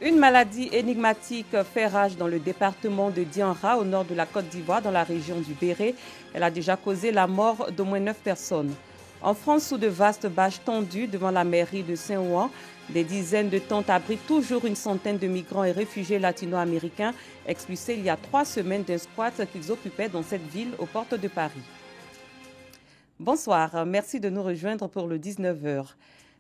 Une maladie énigmatique fait rage dans le département de Dianra, au nord de la Côte d'Ivoire, dans la région du Béret. Elle a déjà causé la mort d'au moins 9 personnes. En France, sous de vastes bâches tendues devant la mairie de Saint-Ouen, des dizaines de tentes abritent toujours une centaine de migrants et réfugiés latino-américains expulsés il y a 3 semaines d'un squat qu'ils occupaient dans cette ville aux portes de Paris. Bonsoir, merci de nous rejoindre pour le 19h.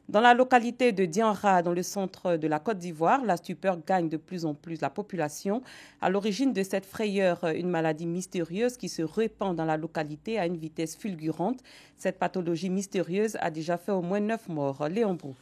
Dans la localité de Dianra, dans le centre de la Côte d'Ivoire, la stupeur gagne de plus en plus la population. À l'origine de cette frayeur, une maladie mystérieuse qui se répand dans la localité à une vitesse fulgurante. Cette pathologie mystérieuse a déjà fait au moins 9 morts. Léon Brou.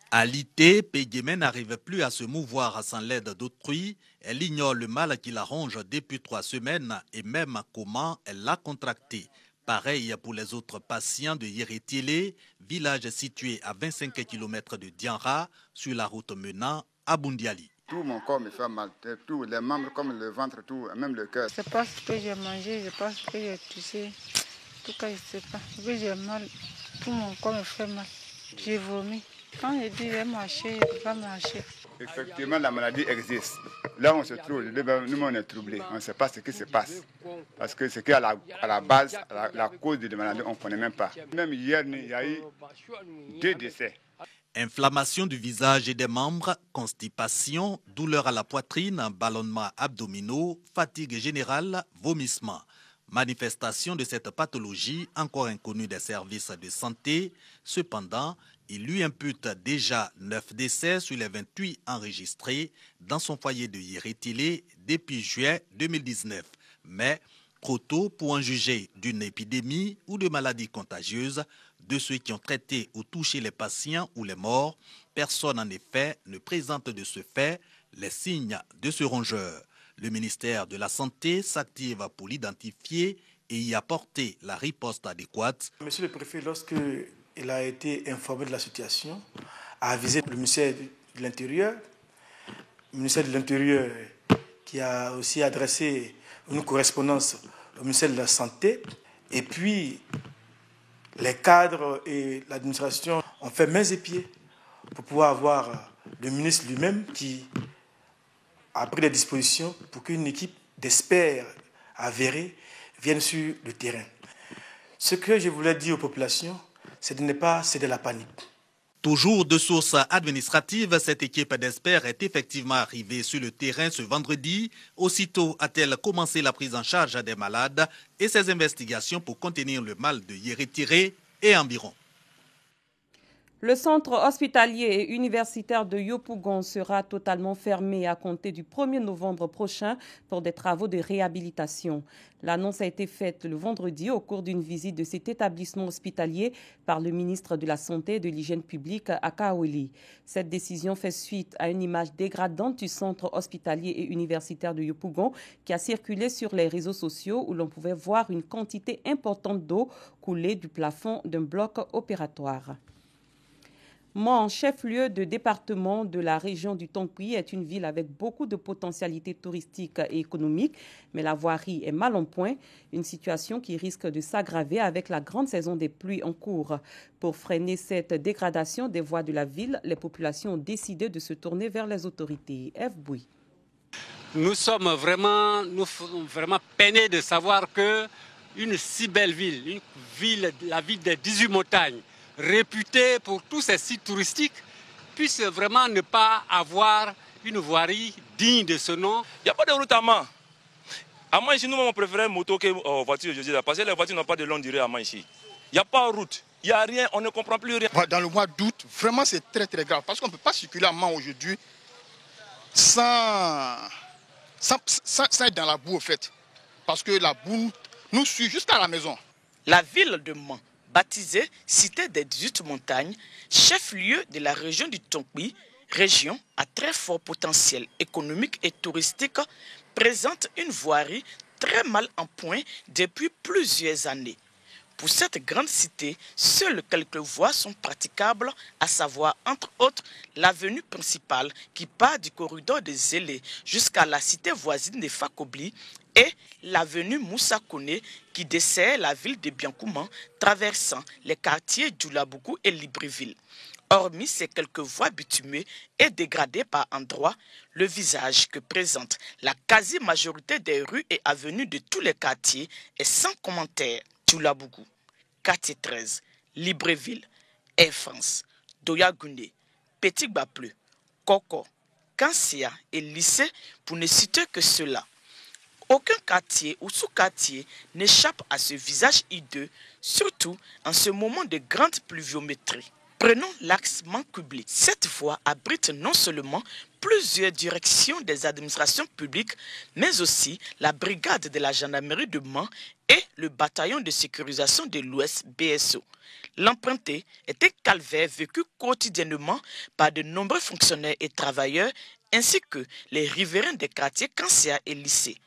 Alité, Péguémé n'arrive plus à se mouvoir sans l'aide d'autrui. Elle ignore le mal qui la ronge depuis 3 semaines et même comment elle l'a contracté. Pareil pour les autres patients de Yérétiélé, village situé à 25 km de Dianra, sur la route menant à Boundiali. Tout mon corps me fait mal, tous les membres comme le ventre, tout, même le cœur. C'est pas ce que j'ai mangé, c'est pas ce que j'ai touché. En tout cas, je sais pas. J'ai mal, tout mon corps me fait mal. J'ai vomi. Quand je dis je vais marcher, je ne peux pas marcher. Effectivement, la maladie existe. Là, on se trouve, nous, on est troublés. On ne sait pas ce qui se passe. Parce que c'est qu'à la base, la cause de la maladie, on ne connaît même pas. Même hier, il y a eu 2 décès. Inflammation du visage et des membres, constipation, douleur à la poitrine, ballonnements abdominaux, fatigue générale, vomissement. Manifestation de cette pathologie encore inconnue des services de santé. Cependant, il lui impute déjà 9 décès sur les 28 enregistrés dans son foyer de Yérétiélé depuis juillet 2019. Mais trop tôt pour en juger d'une épidémie ou de maladie contagieuse. De ceux qui ont traité ou touché les patients ou les morts, personne en effet ne présente de ce fait les signes de ce rongeur. Le ministère de la Santé s'active pour l'identifier et y apporter la riposte adéquate. Monsieur le préfet, lorsqu'il a été informé de la situation, a avisé le ministère de l'Intérieur. Le ministère de l'Intérieur qui a aussi adressé une correspondance au ministère de la Santé. Et puis, les cadres et l'administration ont fait mains et pieds pour pouvoir avoir le ministre lui-même qui a pris des dispositions pour qu'une équipe d'experts avérés vienne sur le terrain. Ce que je voulais dire aux populations, c'est de ne pas céder à la panique. Toujours de sources administratives, cette équipe d'experts est effectivement arrivée sur le terrain ce vendredi. Aussitôt a-t-elle commencé la prise en charge des malades et ses investigations pour contenir le mal de Yérétiélé et environ. Le centre hospitalier et universitaire de Yopougon sera totalement fermé à compter du 1er novembre prochain pour des travaux de réhabilitation. L'annonce a été faite le vendredi au cours d'une visite de cet établissement hospitalier par le ministre de la Santé et de l'Hygiène publique à Kaoli. Cette décision fait suite à une image dégradante du centre hospitalier et universitaire de Yopougon qui a circulé sur les réseaux sociaux où l'on pouvait voir une quantité importante d'eau couler du plafond d'un bloc opératoire. Mon chef-lieu de département de la région du Tonkoui est une ville avec beaucoup de potentialités touristiques et économiques, mais la voirie est mal en point, une situation qui risque de s'aggraver avec la grande saison des pluies en cours. Pour freiner cette dégradation des voies de la ville, les populations ont décidé de se tourner vers les autorités. F. Bouy. Nous sommes vraiment peinés de savoir qu'une si belle ville, la ville des 18 montagnes, réputée pour tous ces sites touristiques, puisse vraiment ne pas avoir une voirie digne de ce nom. Il n'y a pas de route à Mans. À Mans, ici, nous, on préfère moto que voiture, je dis, parce que les voitures n'ont pas de longue durée à Mans ici. Il n'y a pas de route, il n'y a rien, on ne comprend plus rien. Dans le mois d'août, vraiment, c'est très très grave, parce qu'on ne peut pas circuler à Mans aujourd'hui sans être dans la boue, au fait. Parce que la boue nous suit jusqu'à la maison. La ville de Mans, baptisée Cité des 18 montagnes, chef-lieu de la région du Tonkoui, région à très fort potentiel économique et touristique, présente une voirie très mal en point depuis plusieurs années. Pour cette grande cité, seules quelques voies sont praticables, à savoir entre autres l'avenue principale qui part du corridor des Zélés jusqu'à la cité voisine de Fakobli et l'avenue Moussa Kone qui dessert la ville de Biankouman, traversant les quartiers Djoulabougou et Libreville. Hormis ces quelques voies bitumées et dégradées par endroits, le visage que présente la quasi-majorité des rues et avenues de tous les quartiers est sans commentaire. Tchoulabougou, quartier 13, Libreville, Air France, Doyagoundé, Petit Bapleu, Koko, Kansia et Lycée, pour ne citer que cela. Aucun quartier ou sous-quartier n'échappe à ce visage hideux, surtout en ce moment de grande pluviométrie. Prenons l'axe Mankubli. Cette voie abrite non seulement plusieurs directions des administrations publiques, mais aussi la brigade de la gendarmerie de Mans et le bataillon de sécurisation de l'Ouest BSO. L'emprunté est un calvaire vécu quotidiennement par de nombreux fonctionnaires et travailleurs, ainsi que les riverains des quartiers Kansia et Lycée.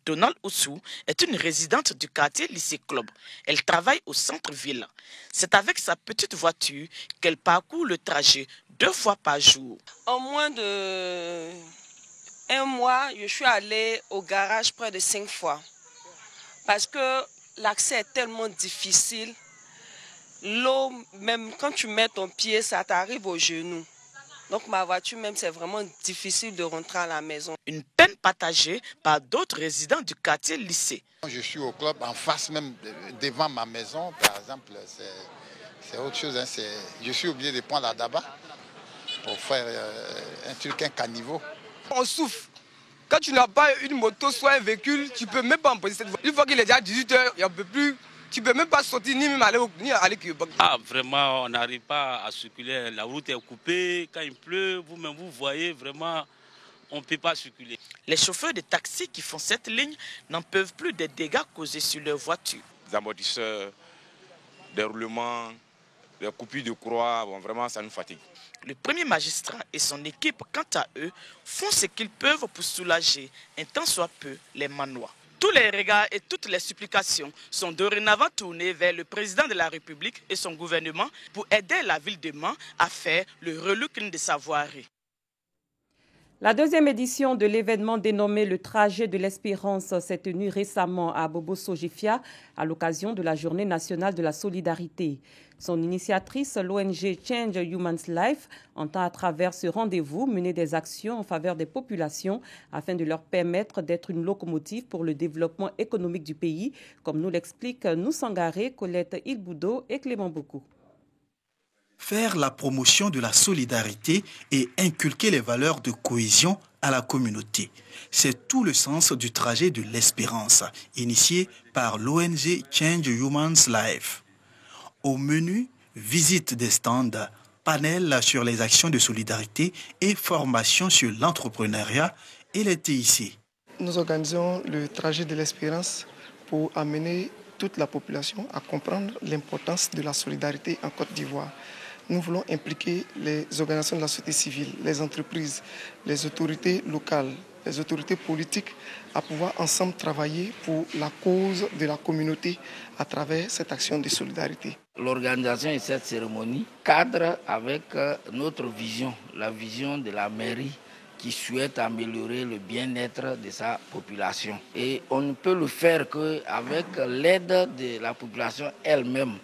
Donald Oussou est une résidente du quartier Lycée Club. Elle travaille au centre-ville. C'est avec sa petite voiture qu'elle parcourt le trajet 2 fois par jour. En moins de 1 mois, je suis allée au garage près de 5 fois. Parce que l'accès est tellement difficile. L'eau, même quand tu mets ton pied, ça t'arrive aux genoux. Donc ma voiture même, c'est vraiment difficile de rentrer à la maison. Une peine partagée par d'autres résidents du quartier Lycée. Je suis au club en face même devant ma maison, par exemple, c'est autre chose. Hein, je suis obligé de prendre la daba pour faire un caniveau. On souffre. Quand tu n'as pas une moto, soit un véhicule, tu ne peux même pas emposer cette voie. Une fois qu'il est déjà 18h, il n'y en peut plus. Tu ne peux même pas sortir ni même aller Québec. Ah, vraiment, on n'arrive pas à circuler. La route est coupée. Quand il pleut, vous-même, vous voyez, vraiment, on ne peut pas circuler. Les chauffeurs de taxi qui font cette ligne n'en peuvent plus des dégâts causés sur leur voiture. Des amortisseurs, des roulements, des coupures de croix, bon, vraiment, ça nous fatigue. Le premier magistrat et son équipe, quant à eux, font ce qu'ils peuvent pour soulager un tant soit peu les manoirs. Tous les regards et toutes les supplications sont dorénavant tournés vers le président de la République et son gouvernement pour aider la ville de Mans à faire le reluquin de sa voirie. La deuxième édition de l'événement dénommé le trajet de l'espérance s'est tenue récemment à Bobo-Sogifia à l'occasion de la Journée nationale de la solidarité. Son initiatrice, l'ONG Change Human's Life, entend à travers ce rendez-vous mener des actions en faveur des populations afin de leur permettre d'être une locomotive pour le développement économique du pays, comme nous l'expliquent Nousangaré, Colette Ilboudo et Clément Boku. Faire la promotion de la solidarité et inculquer les valeurs de cohésion à la communauté. C'est tout le sens du trajet de l'espérance, initié par l'ONG Change Human's Life. Au menu, visite des stands, panel sur les actions de solidarité et formation sur l'entrepreneuriat et les TIC. Nous organisons le trajet de l'espérance pour amener toute la population à comprendre l'importance de la solidarité en Côte d'Ivoire. Nous voulons impliquer les organisations de la société civile, les entreprises, les autorités locales, les autorités politiques à pouvoir ensemble travailler pour la cause de la communauté à travers cette action de solidarité. L'organisation de cette cérémonie cadre avec notre vision, la vision de la mairie qui souhaite améliorer le bien-être de sa population. Et on ne peut le faire qu'avec l'aide de la population elle-même.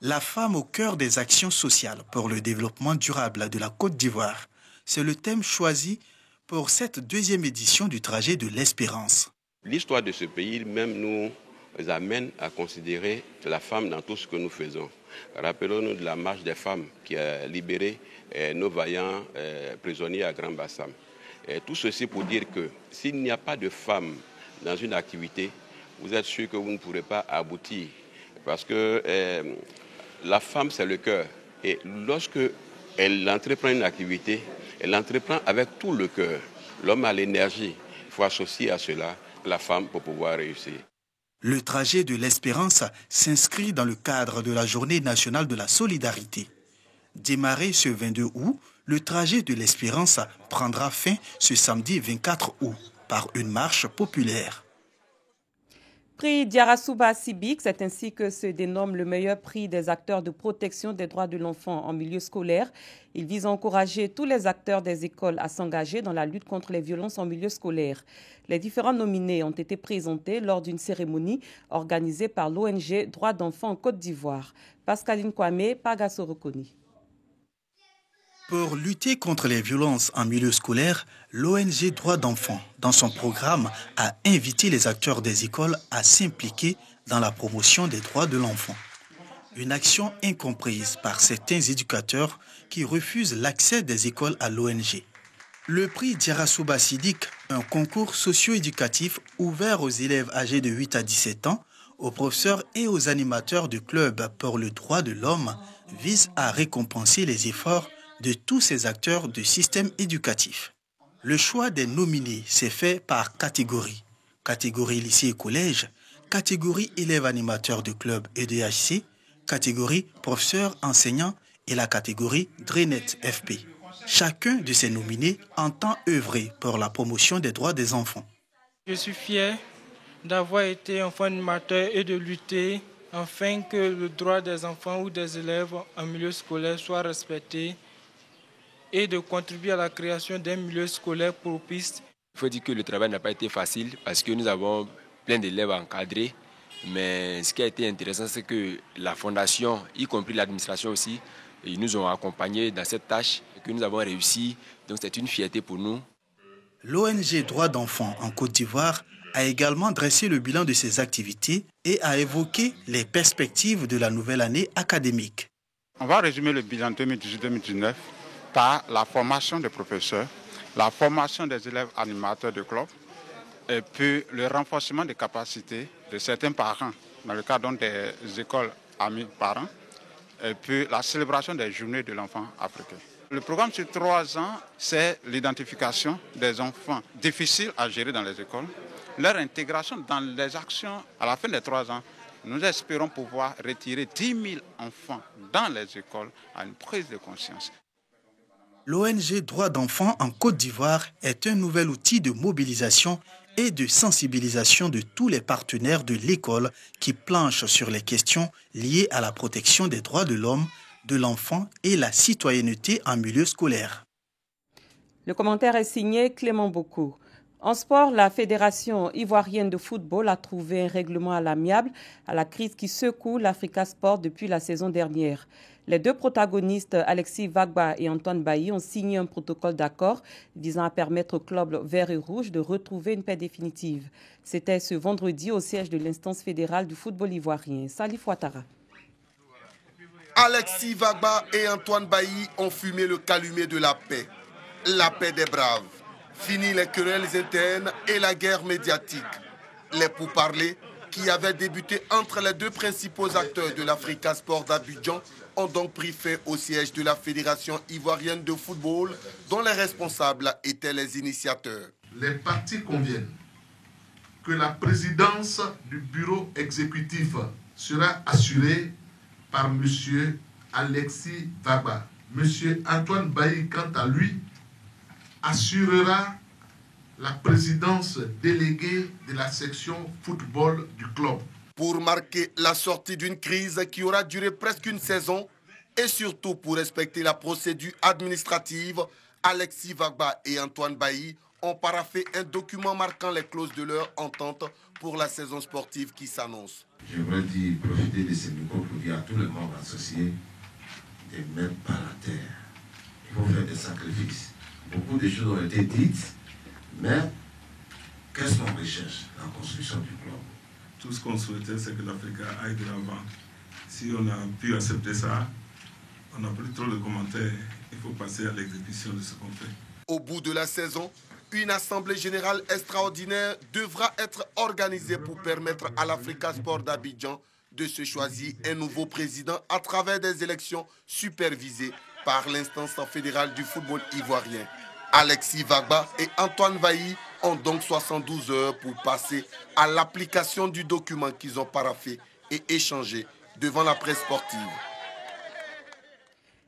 La femme au cœur des actions sociales pour le développement durable de la Côte d'Ivoire. C'est le thème choisi pour cette deuxième édition du trajet de l'espérance. L'histoire de ce pays même nous amène à considérer la femme dans tout ce que nous faisons. Rappelons-nous de la marche des femmes qui a libéré nos vaillants prisonniers à Grand Bassam. Tout ceci pour dire que s'il n'y a pas de femmes dans une activité, vous êtes sûr que vous ne pourrez pas aboutir. Parce que la femme, c'est le cœur. Et lorsque elle entreprend une activité, elle entreprend avec tout le cœur. L'homme a l'énergie. Il faut associer à cela la femme pour pouvoir réussir. Le trajet de l'espérance s'inscrit dans le cadre de la Journée nationale de la solidarité. Démarré ce 22 août, le trajet de l'espérance prendra fin ce samedi 24 août par une marche populaire. Prix Diarasuba Civic, c'est ainsi que se dénomme le meilleur prix des acteurs de protection des droits de l'enfant en milieu scolaire. Il vise à encourager tous les acteurs des écoles à s'engager dans la lutte contre les violences en milieu scolaire. Les différents nominés ont été présentés lors d'une cérémonie organisée par l'ONG Droits d'enfants en Côte d'Ivoire. Pascaline Kwame, Pagasorokoni. Pour lutter contre les violences en milieu scolaire, l'ONG Droits d'enfants, dans son programme, a invité les acteurs des écoles à s'impliquer dans la promotion des droits de l'enfant. Une action incomprise par certains éducateurs qui refusent l'accès des écoles à l'ONG. Le prix Diarasouba Sidik, un concours socio-éducatif ouvert aux élèves âgés de 8 à 17 ans, aux professeurs et aux animateurs de clubs pour le droit de l'homme, vise à récompenser les efforts de tous ces acteurs du système éducatif. Le choix des nominés s'est fait par catégorie. Catégorie lycée et collège, catégorie élèves animateurs de clubs et de HC, catégorie professeurs enseignants et la catégorie Drenet FP. Chacun de ces nominés entend œuvrer pour la promotion des droits des enfants. Je suis fier d'avoir été enfant animateur et de lutter afin que le droit des enfants ou des élèves en milieu scolaire soit respecté et de contribuer à la création d'un milieu scolaire propice. Il faut dire que le travail n'a pas été facile parce que nous avons plein d'élèves encadrés. Mais ce qui a été intéressant, c'est que la fondation, y compris l'administration aussi, ils nous ont accompagnés dans cette tâche et que nous avons réussi. Donc c'est une fierté pour nous. L'ONG Droits d'enfants en Côte d'Ivoire a également dressé le bilan de ses activités et a évoqué les perspectives de la nouvelle année académique. On va résumer le bilan 2018-2019 par la formation des professeurs, la formation des élèves animateurs de clubs et puis le renforcement des capacités de certains parents dans le cadre des écoles amis parents et puis la célébration des journées de l'enfant africain. Le programme sur 3 ans, c'est l'identification des enfants difficiles à gérer dans les écoles, leur intégration dans les actions. À la fin des 3 ans, nous espérons pouvoir retirer 10 000 enfants dans les écoles à une prise de conscience. L'ONG Droits d'enfants en Côte d'Ivoire est un nouvel outil de mobilisation et de sensibilisation de tous les partenaires de l'école qui planchent sur les questions liées à la protection des droits de l'homme, de l'enfant et la citoyenneté en milieu scolaire. Le commentaire est signé Clément Bocou. En sport, la Fédération ivoirienne de football a trouvé un règlement à l'amiable à la crise qui secoue l'Africa Sport depuis la saison dernière. Les deux protagonistes, Alexis Vagba et Antoine Bailly, ont signé un protocole d'accord visant à permettre au club vert et rouge de retrouver une paix définitive. C'était ce vendredi au siège de l'instance fédérale du football ivoirien. Salif Ouattara. Alexis Vagba et Antoine Bailly ont fumé le calumet de la paix des braves. Fini les querelles internes et la guerre médiatique. Les pourparlers qui avaient débuté entre les deux principaux acteurs de l'Africa Sport d'Abidjan ont donc pris fin au siège de la Fédération ivoirienne de football dont les responsables étaient les initiateurs. Les parties conviennent que la présidence du bureau exécutif sera assurée par M. Alexis Vagba. M. Antoine Bailly, quant à lui, assurera la présidence déléguée de la section football du club. Pour marquer la sortie d'une crise qui aura duré presque une saison et surtout pour respecter la procédure administrative, Alexis Vagba et Antoine Bailly ont paraphé un document marquant les clauses de leur entente pour la saison sportive qui s'annonce. Je voudrais profiter de ce micro pour dire à tous les membres associés de ne mettre pas la terre. Il faut faire des sacrifices. Beaucoup de choses ont été dites, mais qu'est-ce qu'on recherche? La construction du club. Tout ce qu'on souhaitait, c'est que l'Afrique aille de l'avant. Si on a pu accepter ça, on n'a plus trop de commentaires. Il faut passer à l'exécution de ce qu'on fait. Au bout de la saison, une assemblée générale extraordinaire devra être organisée pour permettre à l'Africa Sport d'Abidjan de se choisir un nouveau président à travers des élections supervisées par l'instance fédérale du football ivoirien. Alexis Vagba et Antoine Bailly ont donc 72 heures pour passer à l'application du document qu'ils ont paraphé et échangé devant la presse sportive.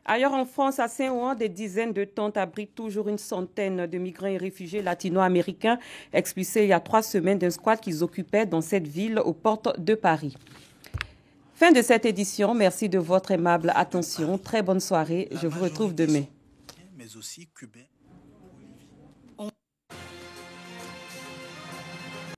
Ailleurs en France, à Saint-Ouen, des dizaines de tentes abritent toujours une centaine de migrants et réfugiés latino-américains expulsés il y a 3 semaines d'un squat qu'ils occupaient dans cette ville aux portes de Paris. Fin de cette édition. Merci de votre aimable attention. Très bonne soirée. Je vous retrouve demain. Mais aussi cubain.